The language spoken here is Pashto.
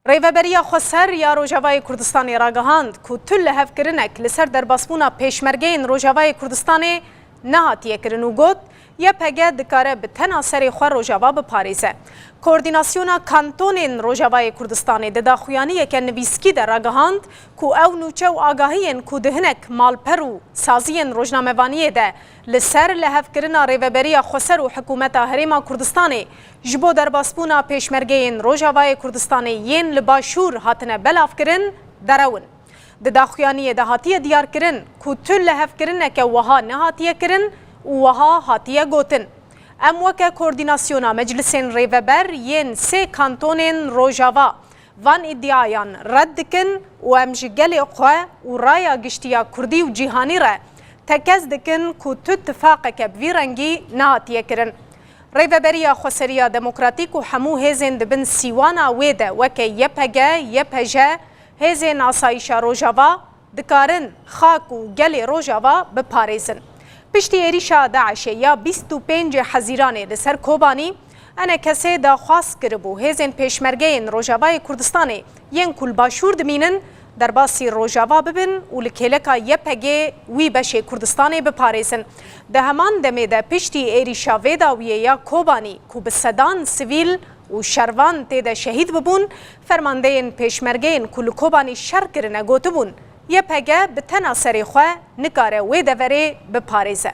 ریوبریا خسر یا روجاوای کردستان راگهاند که تل هفکرنک لسر درباسبونا پیشمرگین روجاوای کردستان نهاتیه کرن و گوت یا پگه دکاره به تناسر خور روجاوا بپاریزه. کوردیناسیونا کانتونین روجاوای کردستان دداخویانی که نویسکی در راگهاند که او نوچه و آگاهین که دهنک مالپر و سازین روجنامه‌وانیه ده لسر لهفکرنا ریوبریا خسر و حکومت هریما کردستان جبو درباسبونا پیشمرگین روجاوای کردستان ین لباشور هاتنه بلاف کرن درون. دداخویانی دهاتیه دیار کرن که تل لهفکرنه که وها نهاتیه کرن وها هاتیه گوتن. ام وکه کوردیناسیونا مجلسین ریوبر ین سه کانتونین روجاوا وان ادعایان رد کن و ام جگل خواه و رایا گشتیا کردی و جیهانی را تکز دکن که تو اتفاق که بویرنگی نهاتیه کرن. ریوبریا خسریا دموکراتیک و همو هزین دبن سیوانا ویده وکه یپجه هزین آسایشا روجاوا دکارن خاک و گل روجاوا بپاریزن. پشتی ایریشا داعشه یا 25 حزیران لسر کوبانی انا کسی داخواست کربو هزین پیشمرگین روجاوای کردستان ین کل باشور دمینن در باسی روجاوا ببن و لکیلکا یپگه وی بشه کردستان بپاریزن. ده همان دمه ده پشتی ایریشا ویداویه یا کوبانی که به صدان سویل و شروان تیده شهید ببون فرماندهین پیشمرگین کل کوبانی شر کرنه گوته بون یپگه به تناسری خواه نکاره ویدوره بپاریزه.